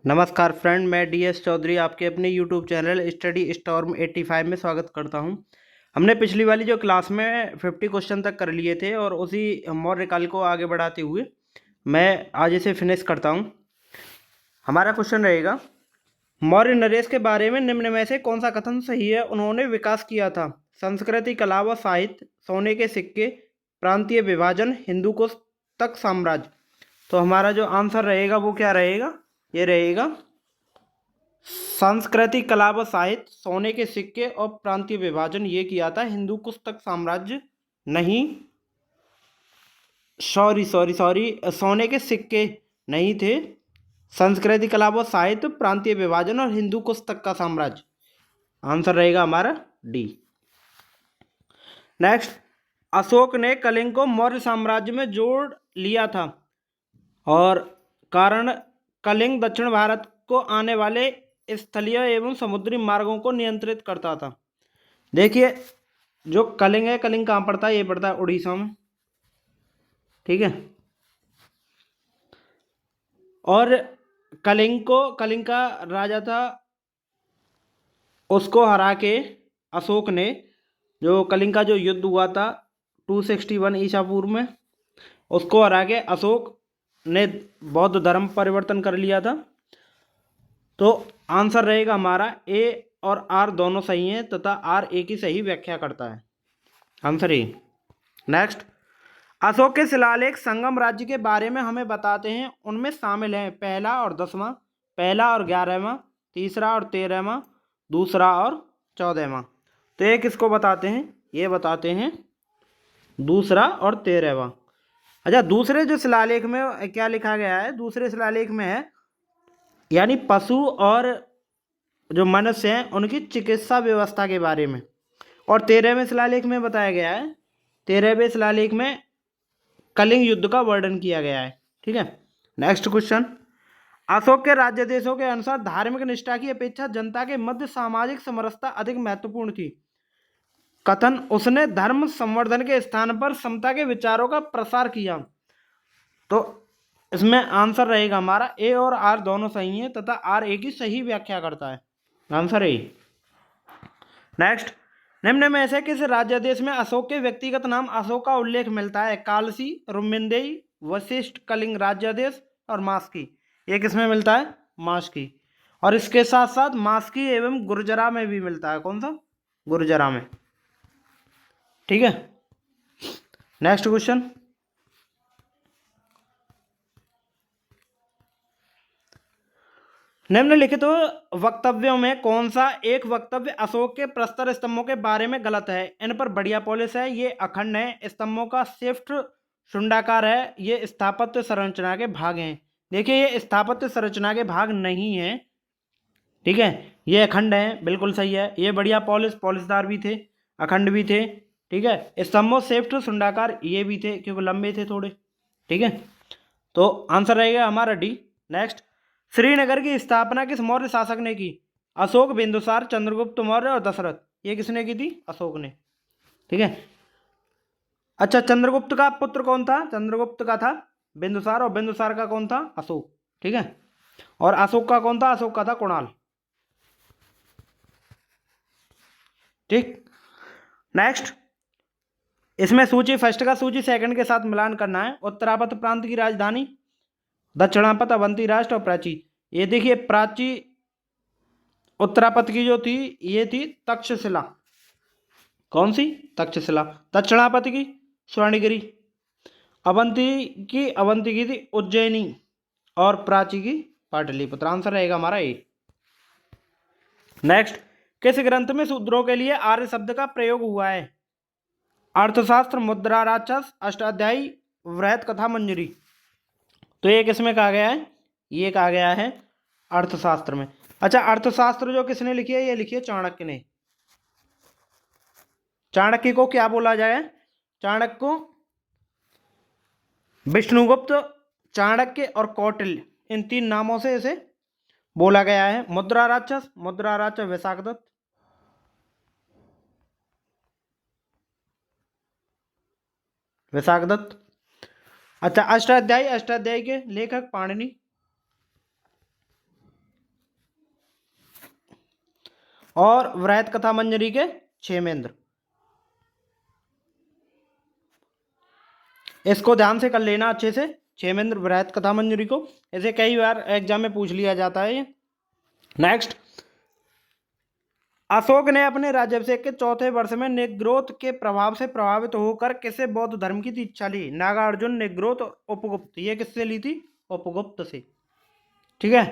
नमस्कार फ्रेंड, मैं डीएस चौधरी आपके अपने यूट्यूब चैनल स्टडी स्टॉर्म 85 में स्वागत करता हूं। हमने पिछली वाली जो क्लास में 50 क्वेश्चन तक कर लिए थे और उसी मौर्य काल को आगे बढ़ाते हुए मैं आज इसे फिनिश करता हूं। हमारा क्वेश्चन रहेगा, मौर्य नरेश के बारे में निम्न में से कौन सा कथन सही है? उन्होंने विकास किया था संस्कृति, कला व साहित्य, सोने के सिक्के, प्रांतीय विभाजन, हिंदू कुश तक साम्राज्य। तो हमारा जो आंसर रहेगा वो क्या रहेगा? ये रहेगा संस्कृति, कला व साहित्य, सोने के सिक्के और प्रांतीय विभाजन ये किया था, हिंदू कुश तक साम्राज्य नहीं। सॉरी, सोने के सिक्के नहीं थे। संस्कृति, कला व साहित्य, प्रांतीय विभाजन और हिंदू कुश तक का साम्राज्य। आंसर रहेगा हमारा डी। नेक्स्ट, अशोक ने कलिंग को मौर्य साम्राज्य में जोड़ लिया था और कारण कलिंग दक्षिण भारत को आने वाले स्थलीय एवं समुद्री मार्गों को नियंत्रित करता था। देखिए, जो कलिंग है, कलिंग कहाँ पड़ता है? ये पड़ता है उड़ीसा में, ठीक है। और कलिंग का राजा था, उसको हरा के अशोक ने, जो कलिंग का जो युद्ध हुआ था 261 ईसा पूर्व में, उसको हरा के अशोक ने बौद्ध धर्म परिवर्तन कर लिया था। तो आंसर रहेगा हमारा ए और आर दोनों सही हैं तथा आर ए की सही व्याख्या करता है। Answer A. नेक्स्ट, अशोक के शिलालेख संगम राज्य के बारे में हमें बताते हैं। उनमें शामिल हैं पहला और 10वां, पहला और 11वां, तीसरा और 13वां, दूसरा और 14वां। तो ये किसको बताते हैं? ये बताते हैं दूसरा और 13वां। अच्छा, दूसरे जो शिलालेख में क्या लिखा गया है? दूसरे शिलालेख में है यानी पशु और जो मनुष्य हैं उनकी चिकित्सा व्यवस्था के बारे में। और 13वें शिलालेख में बताया गया है, 13वें शिलालेख में कलिंग युद्ध का वर्णन किया गया है, ठीक है। नेक्स्ट क्वेश्चन, अशोक के राज्य देशों के अनुसार धार्मिक निष्ठा की अपेक्षा जनता के मध्य सामाजिक समरसता अधिक महत्वपूर्ण थी। कथन, उसने धर्म संवर्धन के स्थान पर समता के विचारों का प्रसार किया। तो इसमें आंसर रहेगा हमारा ए और आर दोनों सही हैं तथा आर ए की सही व्याख्या करता है। Answer A. नेक्स्ट, निम्न में से किस राज्यादेश में अशोक के व्यक्तिगत नाम अशोक का उल्लेख मिलता है? कालसी, रुमिंदेई, वशिष्ठ, कलिंग राज्यादेश और मास्की। ये किस में मिलता है? मास्की। और इसके साथ साथ मास्की एवं गुर्जरा में भी मिलता है। कौन सा? गुर्जरा में, ठीक है। नेक्स्ट क्वेश्चन, निम्नलिखित वक्तव्यों में कौन सा एक वक्तव्य अशोक के प्रस्तर स्तंभों के बारे में गलत है? इन पर बढ़िया पॉलिश है, ये अखंड है, स्तंभों का शिफ्ट शुंडाकार है, ये स्थापत्य संरचना के भाग हैं। देखिए, ये स्थापत्य संरचना के भाग नहीं है, ठीक है। ये अखंड है, बिल्कुल सही है। ये बढ़िया पॉलिशदार भी थे, अखंड भी थे, ठीक है। स्तंभों शिफ्ट शुंडाकार ये भी थे क्योंकि लंबे थे थोड़े, ठीक है। तो आंसर रहेगा हमारा डी। नेक्स्ट, श्रीनगर की स्थापना किस मौर्य शासक ने की? अशोक, बिंदुसार, चंद्रगुप्त मौर्य और दशरथ। ये किसने की थी? अशोक ने, ठीक है। अच्छा, चंद्रगुप्त का पुत्र कौन था? चंद्रगुप्त का था बिंदुसार और बिंदुसार का कौन था? अशोक, ठीक है। और अशोक का कौन था? अशोक का था कुणाल, ठीक। नेक्स्ट, इसमें सूची फर्स्ट का सूची सेकंड के साथ मिलान करना है। उत्तरापथ प्रांत की राजधानी, दक्षिणापथ अवंती राष्ट्र और प्राची। ये देखिए, प्राची उत्तरापथ की जो थी ये थी तक्षशिला। कौन सी? तक्षशिला। दक्षिणापथ की स्वर्णगिरी। अवंती की थी उज्जैनी और प्राची की पाटलिपुत्र। आंसर रहेगा हमारा ए। नेक्स्ट, किस ग्रंथ में शूद्रों के लिए आर्य शब्द का प्रयोग हुआ है? अर्थशास्त्र, मुद्रा राक्षस, अष्टाध्यायी, वृहत कथा मंजरी। तो ये किसमें कहा गया है? ये कहा गया है अर्थशास्त्र में। अच्छा, अर्थशास्त्र जो किसने लिखी है? ये लिखी है चाणक्य ने। चाणक्य को क्या बोला जाए? चाणक्य को विष्णुगुप्त, चाणक्य और कौटिल्य, इन तीन नामों से इसे बोला गया है। मुद्रा राक्षस विशाखदत्त, विशाखदत्त। अच्छा, अष्टाध्यायी के लेखक पाणिनि। और वृहत कथा मंजरी के क्षेमेंद्र। इसको ध्यान से कर लेना अच्छे से, क्षेमेंद्र वृहत कथा मंजरी को, ऐसे कई बार एग्जाम में पूछ लिया जाता है ये। नेक्स्ट, अशोक ने अपने राज्याभिषेक के चौथे वर्ष में निग्रोध के प्रभाव से प्रभावित होकर किसे बौद्ध धर्म की दीक्षा ली? नागार्जुन, निग्रोध और उपगुप्त। ये किससे ली थी? उपगुप्त से। ठीक है।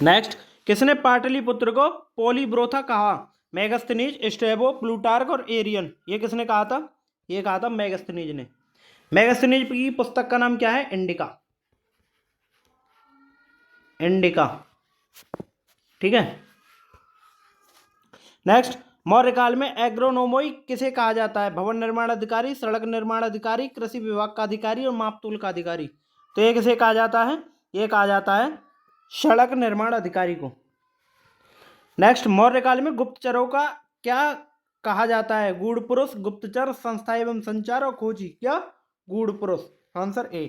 नेक्स्ट, किसने पाटलिपुत्र को पोलीब्रोथा कहा? मेगस्थनीज, स्ट्रैबो, प्लूटार्क और एरियन। ये किसने कहा था? ये कहा था मेगस्थनीज ने। मेगस्थनीज की पुस्तक का नाम क्या है? इंडिका। इंडिका। ठीक है। नेक्स्ट, मौर्य काल में एग्रोनोमोई किसे कहा जाता है? भवन निर्माण अधिकारी, सड़क निर्माण अधिकारी, कृषि विभाग का अधिकारी और मापतोल का अधिकारी। तो ये किसे कहा जाता है? ये कहा जाता है सड़क निर्माण अधिकारी को। नेक्स्ट, मौर्य काल में गुप्तचरों का क्या कहा जाता है? गूढ़ पुरुष, गुप्तचर, संस्था एवं संचार और खोजी। क्या? गूढ़ पुरुष। Answer A.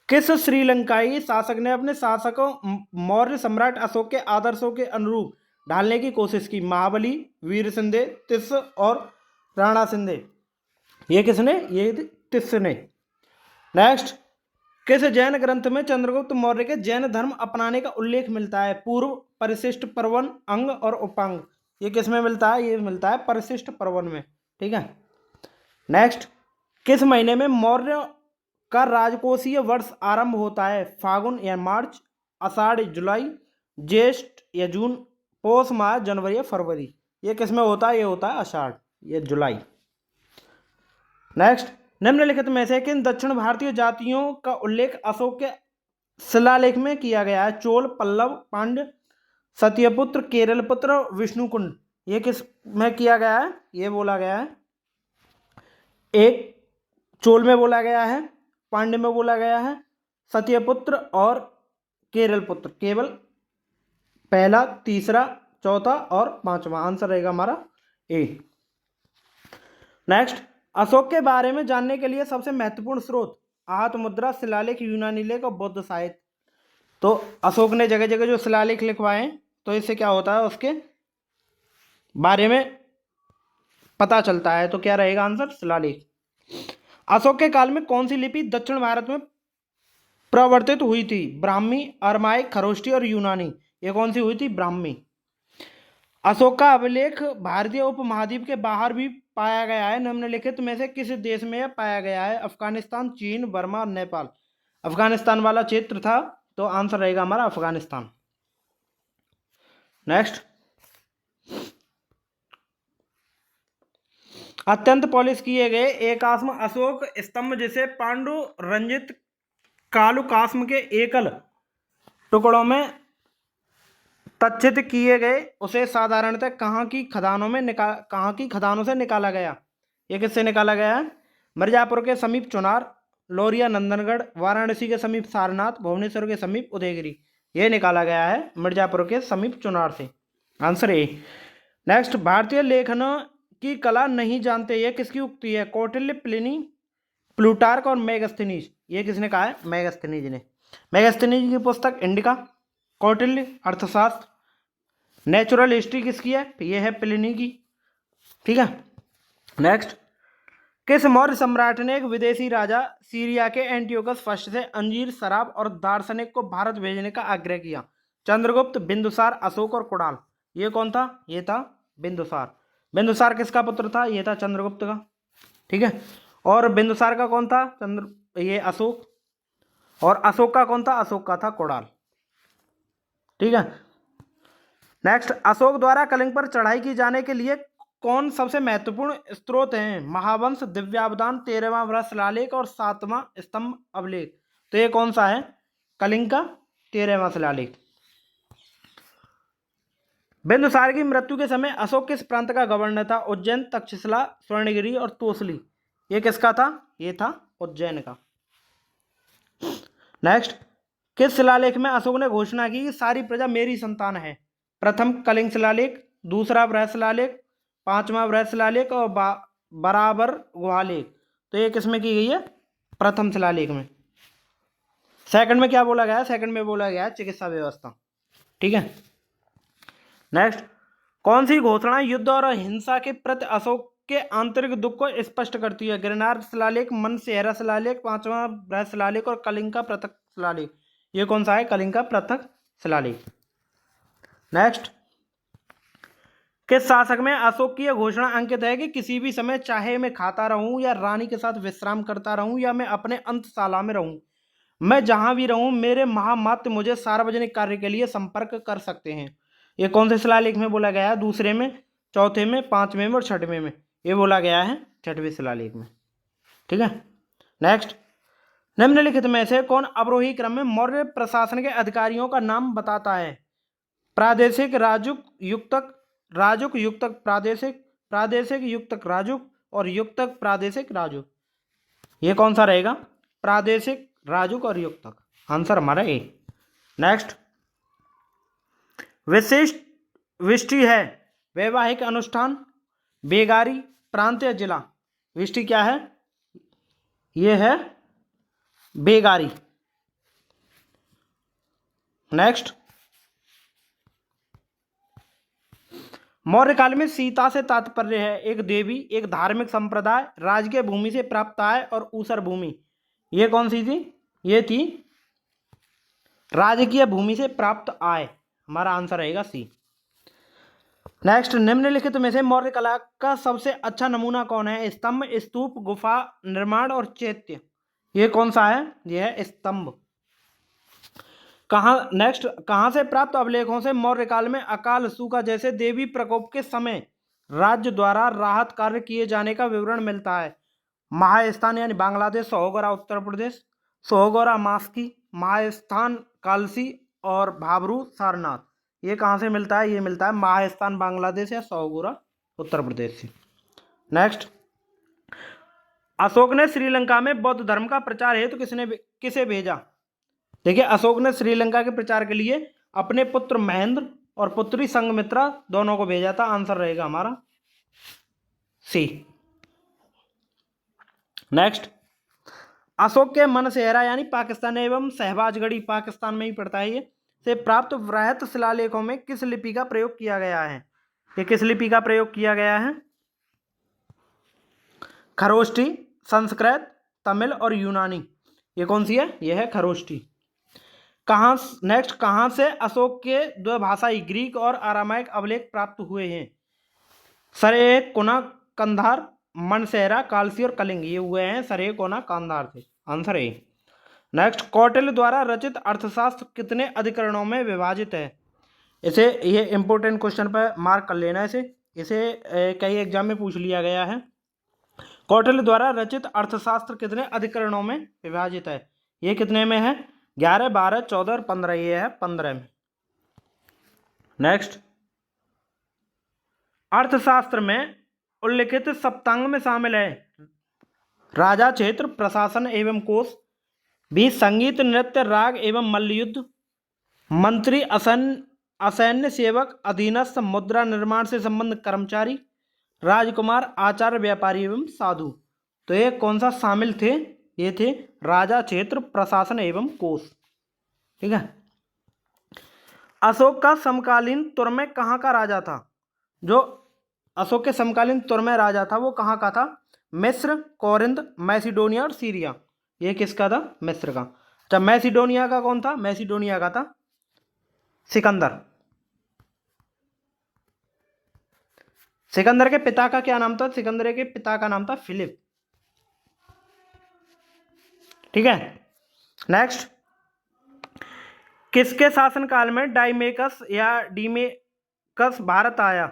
किस श्रीलंकाई शासक ने अपने शासकों मौर्य सम्राट अशोक के आदर्शों के अनुरूप ढालने की कोशिश की? महाबली, वीरसिंधे, तिस्स और राणा सिंधे। ये किसने? ये तिस्स ने। नेक्स्ट, किस जैन ग्रंथ में चंद्रगुप्त मौर्य के जैन धर्म अपनाने का उल्लेख मिलता है? पूर्व, परिशिष्ट पर्वन, अंग और उपांग। ये किस में मिलता है? ये मिलता है परिशिष्ट पर्वन में। ठीक है। नेक्स्ट, किस महीने में मौर्य का राजकोषीय वर्ष आरंभ होता है? फागुन या मार्च, आषाढ़, जुलाई, ज्येष्ठ या जून, पौष माह, जनवरी या फरवरी। ये किस में होता है? ये होता है आषाढ़, ये जुलाई। नेक्स्ट, निम्नलिखित में से किन दक्षिण भारतीय जातियों का उल्लेख अशोक के शिलालेख में किया गया है? चोल, पल्लव, पांड्य, सत्यपुत्र, केरलपुत्र, विष्णुकुंड। ये किस में किया गया है? ये बोला गया है, एक चोल में बोला गया है, पांड्य में बोला गया है, सत्यपुत्र और केरलपुत्र। केवल पहला, तीसरा, चौथा और पांचवा। आंसर रहेगा हमारा ए। नेक्स्ट, अशोक के बारे में जानने के लिए सबसे महत्वपूर्ण स्रोत? आहत मुद्रा, शिलालेख, यूनानी लेख और बौद्ध साहित्य। तो अशोक ने जगह जगह जो शिलालेख लिखवाए, तो इससे क्या होता है? उसके बारे में पता चलता है। तो क्या रहेगा आंसर? शिलालेख। अशोक के काल में कौन सी लिपि दक्षिण भारत में प्रवर्तित हुई थी? ब्राह्मी, अरमाइक, खरोष्टी और यूनानी। ये कौन सी हुई थी? ब्राह्मी। अशोक का अभिलेख भारतीय उपमहाद्वीप के बाहर भी पाया गया है। निम्नलिखित में से किस देश में पाया गया है? अफगानिस्तान, चीन, बर्मा और नेपाल। अफगानिस्तान वाला क्षेत्र था, तो आंसर रहेगा हमारा अफगानिस्तान। नेक्स्ट, अत्यंत पॉलिश किए गए एकाश्म अशोक स्तंभ जिसे पांडु रंजित कालुकाश्म के एकल टुकड़ों में तच्छित किए गए, उसे साधारणतः कहाँ की खदानों से निकाला गया? ये किससे निकाला गया है? मिर्जापुर के समीप चुनार, लौरिया नंदनगढ़, वाराणसी के समीप सारनाथ, भुवनेश्वर के समीप उदयगिरी। ये निकाला गया है मिर्जापुर के समीप चुनार से। Answer A. नेक्स्ट, भारतीय लेखन की कला नहीं जानते, ये किसकी उक्ति है? कौटिल्य, प्लिनी, प्लूटार्क और मेगस्थनीज। ये किसने कहा है? मेगस्थनीज ने। मेगस्थनीज की पुस्तक इंडिका। कौटिल्य अर्थशास्त्र। नेचुरल हिस्ट्री किसकी है? ये है प्लिनी की। ठीक है। नेक्स्ट, किस मौर्य सम्राट ने एक विदेशी राजा सीरिया के एंटियोकस फर्स्ट से अंजीर, शराब और दार्शनिक को भारत भेजने का आग्रह किया? चंद्रगुप्त, बिंदुसार, अशोक और कुणाल। ये कौन था? ये था बिंदुसार। बिंदुसार किसका पुत्र था? ये था चंद्रगुप्त का। ठीक है। और बिंदुसार का कौन था? ये अशोक। और अशोक का कौन था? अशोक का था कुणाल। ठीक है। नेक्स्ट, अशोक द्वारा कलिंग पर चढ़ाई की जाने के लिए कौन सबसे महत्वपूर्ण स्रोत हैं? महावंश, दिव्यावदान, 13वां वृहत शिलालेख और 7वां स्तंभ अभिलेख। तो ये कौन सा है? कलिंग का 13वां शिलालेख। बिंदुसार की मृत्यु के समय अशोक किस प्रांत का गवर्नर था? उज्जैन, तक्षशिला, स्वर्णगिरी और तोसली। ये किसका था? ये था उज्जैन का। नेक्स्ट, किस शिलालेख में अशोक ने घोषणा की कि सारी प्रजा मेरी संतान है? प्रथम कलिंग शिलालेख, दूसरा बृहत शिलालेख, पांचवा बृहत शिलालेख और बराबर गुहालेख। तो ये किसमें की गई है? प्रथम शिलालेख में। सेकंड में क्या बोला गया है? सेकंड में बोला गया है चिकित्सा व्यवस्था। ठीक है। नेक्स्ट, कौन सी घोषणा युद्ध और हिंसा के प्रति अशोक के आंतरिक दुख को स्पष्ट करती है? गिरनार शिलालेख, मनसेहरा शिलालेख, पांचवा बृहत शिलालेख और कलिंगा पृथक शिलालेख। ये कौन सा है? कलिंगा पृथक शिलालेख। नेक्स्ट, किस शासक में अशोक की यह घोषणा अंकित है कि किसी भी समय चाहे मैं खाता रहूं या रानी के साथ विश्राम करता रहूं या मैं अपने अंतशाला में रहूं, मैं जहां भी रहूं मेरे महामात्य मुझे सार्वजनिक कार्य के लिए संपर्क कर सकते हैं। ये कौन से शिलालेख में बोला गया है? दूसरे में, चौथे में, पांचवें में और छठवें में। ये बोला गया है छठवें शिलालेख में। ठीक है। नेक्स्ट, निम्नलिखित में से कौन अवरोही क्रम में मौर्य प्रशासन के अधिकारियों का नाम बताता है? प्रादेशिक राजुक, युक्तक, राजुक, युक्तक, प्रादेशिक, प्रादेशिक, युक्तक, राजुक और युक्तक, प्रादेशिक, राजुक। ये कौन सा रहेगा? प्रादेशिक, राजुक और युक्तक। आंसर हमारा ए। नेक्स्ट, विशिष्ट विष्टि है वैवाहिक अनुष्ठान, बेगारी, प्रांत या जिला। विष्टि क्या है? ये है बेगारी। नेक्स्ट, मौर्य काल में सीता से तात्पर्य है एक देवी, एक धार्मिक संप्रदाय, राजकीय भूमि से प्राप्त आय और ऊसर भूमि। ये कौन सी थी? ये थी राजकीय भूमि से प्राप्त आय। हमारा आंसर रहेगा सी। नेक्स्ट, निम्नलिखित में से मौर्य कला का सबसे अच्छा नमूना कौन है? स्तंभ, स्तूप, गुफा निर्माण और चैत्य। ये कौन सा है? यह है स्तंभ। कहाँ? नेक्स्ट, कहाँ से प्राप्त अभिलेखों से मौर्य काल में अकाल, सूखा जैसे देवी प्रकोप के समय राज्य द्वारा राहत कार्य किए जाने का विवरण मिलता है? महास्थान यानी बांग्लादेश, सोहगोरा उत्तर प्रदेश, सोहगोरा मास्की, महास्थान कालसी और भाबरू सारनाथ। ये कहाँ से मिलता है? ये मिलता है महास्थान बांग्लादेश या सोहगोरा उत्तर प्रदेश से। नेक्स्ट, अशोक ने श्रीलंका में बौद्ध धर्म का प्रचार हेतु किसे भेजा? देखिए, अशोक ने श्रीलंका के प्रचार के लिए अपने पुत्र महेंद्र और पुत्री संघमित्रा दोनों को भेजा था। आंसर रहेगा हमारा सी। नेक्स्ट, अशोक के मनसेहरा यानी पाकिस्तान एवं शहबाजगढ़ी, पाकिस्तान में ही पड़ता है ये, से प्राप्त वृहत शिलालेखों में किस लिपि का प्रयोग किया गया है? ये किस लिपि का प्रयोग किया गया है? खरोष्टी, संस्कृत, तमिल और यूनानी। ये कौन सी है? यह है खरोष्टी। कहाँ? नेक्स्ट, कहाँ से अशोक के द्विभाषाई ग्रीक और अरामाइक अभिलेख प्राप्त हुए हैं? सरे, कोना, कंधार, मनसेहरा, कालसी और कलिंग। ये हुए हैं सरे, कोना, कंधार से। Answer A. नेक्स्ट, कौटिल्य द्वारा रचित अर्थशास्त्र कितने अधिकरणों में विभाजित है? इसे, ये इंपोर्टेंट क्वेश्चन पर मार्क कर लेना। इसे कई एग्जाम में पूछ लिया गया है। कौटिल्य द्वारा रचित अर्थशास्त्र कितने अधिकरणों में विभाजित है? ये कितने में है? 11, 12, 14 और 15। ये है 15 में। नेक्स्ट, अर्थशास्त्र में उल्लिखित सप्तांग में शामिल है राजा, क्षेत्र, प्रशासन एवं कोष, भी संगीत, नृत्य, राग एवं मल्लयुद्ध, मंत्री, असैन्य सेवक, अधीनस्थ, मुद्रा निर्माण से संबंध कर्मचारी, राजकुमार, आचार्य, व्यापारी एवं साधु। तो ये कौन सा शामिल थे? ये थे राजा, क्षेत्र, प्रशासन एवं कोष। ठीक है। अशोक का समकालीन तुर्मे कहाँ का राजा था? जो अशोक के समकालीन तुर्मे राजा था वो कहाँ का था? मिस्र, कोरिंथ, मैसिडोनिया और सीरिया। ये किसका था? मिस्र का। अच्छा, मैसिडोनिया का कौन था? मैसिडोनिया का था सिकंदर। सिकंदर के पिता का क्या नाम था? सिकंदर के पिता का नाम था फिलिप। ठीक है। नेक्स्ट, किसके शासनकाल में डाइमेकस या डीमेकस भारत आया?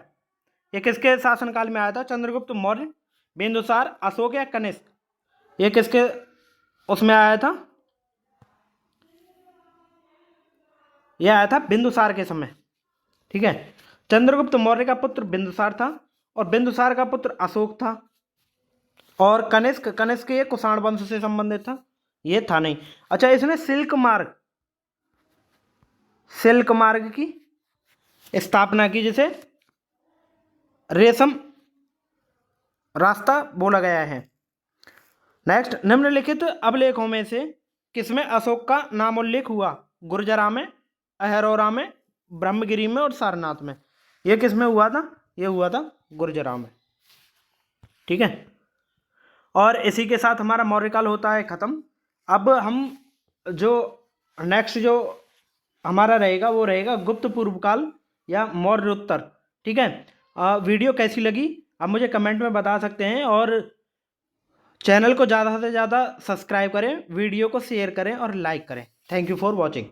ये किसके शासनकाल में आया था? चंद्रगुप्त मौर्य, बिंदुसार, अशोक या कनिष्क? ये किसके उसमें आया था? यह आया था बिंदुसार के समय। ठीक है। चंद्रगुप्त मौर्य का पुत्र बिंदुसार था और बिंदुसार का पुत्र अशोक था। और कनिष्क ये कुषाण वंश से संबंधित था, ये था नहीं। अच्छा, इसने सिल्क मार्ग की स्थापना की, जिसे रेशम रास्ता बोला गया है। नेक्स्ट, निम्नलिखित अभिलेखों में से किसमें अशोक का नामोल्लेख हुआ? गुर्जरा में, अहरोरा में, ब्रह्मगिरी में और सारनाथ में। ये किस में हुआ था? ये हुआ था गुर्जराम में। ठीक है, और इसी के साथ हमारा मौर्यकाल होता है ख़त्म। अब हम जो नेक्स्ट जो हमारा रहेगा वो रहेगा गुप्त पूर्व काल या मौर्योत्तर। ठीक है, वीडियो कैसी लगी आप मुझे कमेंट में बता सकते हैं, और चैनल को ज़्यादा से ज़्यादा सब्सक्राइब करें, वीडियो को शेयर करें और लाइक करें। Thank you for watching.